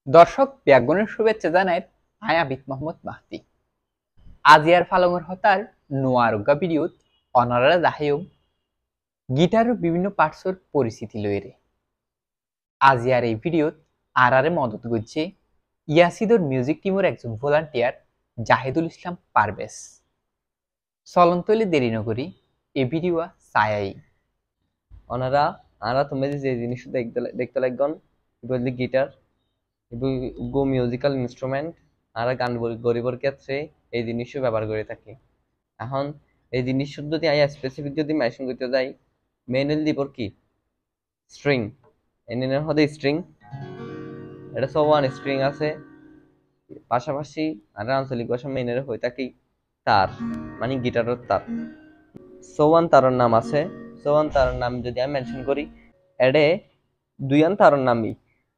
দর্শক ব্যাগনের শুভেচ্ছা জানায় আই আবিদ মোহাম্মদ মাহদি। আজিয়ার ফালঙর হতার নোয়ারুগা ভিডিওত অনারা দাহায়ুম গিটারের বিভিন্ন পার্টসর পরিস্থিতি লইরে। আজিয়ার এই ভিডিওত আরারে মদত করছে ইয়াসিদর মিউজিক টিমের একজন ভলান্টিয়ার জাহিদুল ইসলাম পারভেজ। চলন্তলে দেরি নগরী এই ভিডিও ছায়াই ওনারা আরা তুমি যে জিনিস দেখতে লাগবেন বললি গিটার গো মিউজিক্যাল ইনস্ট্রুমেন্ট আরা গান গরিবর ক্ষেত্রে এই জিনিসও ব্যবহার করে থাকি। এখন এই জিনিস যদি আই স্পেসিফিক যদি মেনশন করতে যাই, মেনুল দিবর কি স্ট্রিং এনের হতে স্ট্রিং, এটা সব ওয়ান স্ট্রিং আছে। পাশাপাশি আরা আঞ্চলিক ভাষা মেনের হয়ে থাকি তার, মানে গিটারের তার। সোয়ান তারের নাম আছে। সোয়ান তারের নাম যদি আমি মেনশন করি, এডে দুইয়ান তারের নামই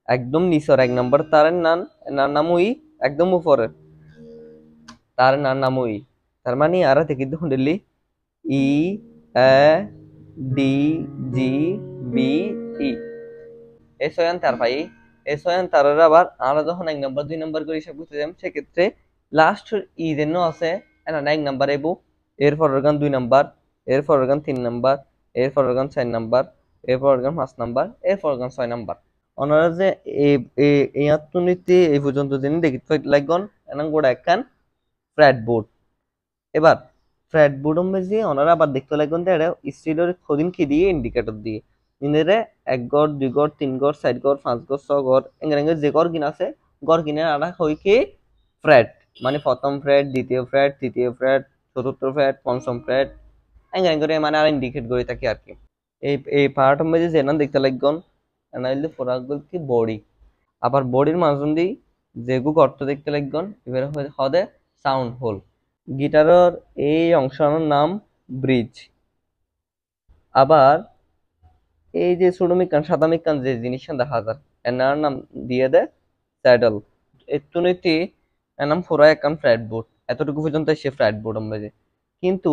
একদম নিচর এক নম্বর তারের নাম ওই একদম উপরে তার নাম ওই। তার মানে আর দেখি দেখুন Delhi E A D G B E এই ছয়ান তার পাই। এই ছয়ান তারের আবার আমরা যখন এক নম্বর দুই নম্বর করে হিসাব করতে যাই, সেক্ষেত্রে লাস্ট ই যেন আছে এক নাম্বার এবো, এরপর গান 2 নাম্বার, এরপর গান 3 নাম্বার, এরপর গান 4 নাম্বার, এরপর গান 5 নাম্বার, এরপর গান 6 নাম্বার। ওনারা যে এই আত্মনীতি এই পর্যন্ত যিনি দেখিতে লাগন এনাং গোড়া একখান ফ্ল্যাট বোর্ড। এবার ফ্ল্যাট বোর্ড যে ওনারা আবার দেখতে লাগন এটা স্টিলের খদিন কি দিয়ে ইন্ডিকেটর দিয়ে ইনেরে 1 গড় 2 গড় 3 গড় 4 গড় 5 গড় 6 গড় এঙ্গে যে গড় কিনা আছে গড় কিনে আড়া হই কি ফ্ল্যাট, মানে প্রথম ফ্ল্যাট, দ্বিতীয় ফ্ল্যাট, তৃতীয় ফ্ল্যাট, চতুর্থ ফ্ল্যাট, পঞ্চম ফ্ল্যাট করে মানে আর ইন্ডিকেট করে থাকি আর কি। এই পার্ট মধ্যে যে না দেখতে লাগন এনাইলে ফোরাগুল কি বডি, আবার বডির মাঝন দি যেগু গর্ত দেখতে লাগন এবার হদে সাউন্ড হোল। গিটারের এই অংশের নাম ব্রিজ। আবার এই যে ছোট মিকান সাদা মিকান যে জিনিসটা দেখা যায় এনার নাম দিয়ে দেয় স্যাডল। এতুনিতি এর নাম ফোরা একান ফ্ল্যাট বোর্ড, এতটুকু পর্যন্ত সে ফ্ল্যাট বোর্ড আমরা যে কিন্তু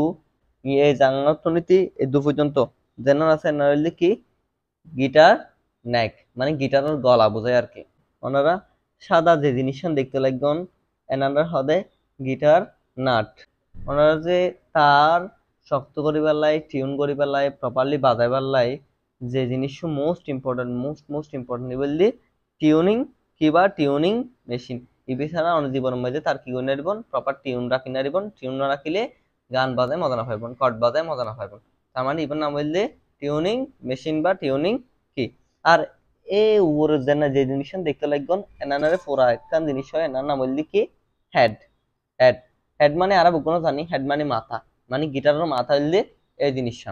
এই জাঙ্গাতনীতি এই দু পর্যন্ত যেন আছে এনার কি গিটার নেক, মানে গিটারের গলা বোঝায় আর কি। ওনারা সাদা যে জিনিসটা দেখতে লাগবেন এনারা হদে গিটার নাট। ওনারা যে তার শক্ত করিবার লাই, টিউন করিবার লাই, প্রপারলি বাজাইবার লাই যে জিনিস মোস্ট ইম্পর্টেন্ট বললি টিউনিং কিবা টিউনিং মেশিন। ইবি ছাড়া অনেক জীবনের মাঝে তার কি করে নারিবন প্রপার টিউন রাখি নারিবন, টিউন না রাখিলে গান বাজায় মজা না পাইবন, কর্ড বাজায় মজা না পাইবন। তার মানে ইবন নাম বললে টিউনিং মেশিন বা টিউনিং কি। আর এই উপরে যে জিনিস দেখতে লাগবেন এনারে পুরা একখান জিনিস হয় এনার নাম বললি কি হেড। হেড হেড মানে আর কোনো জানি হেড মানে মাথা, মানে গিটারের মাথা হইলে এই জিনিসটা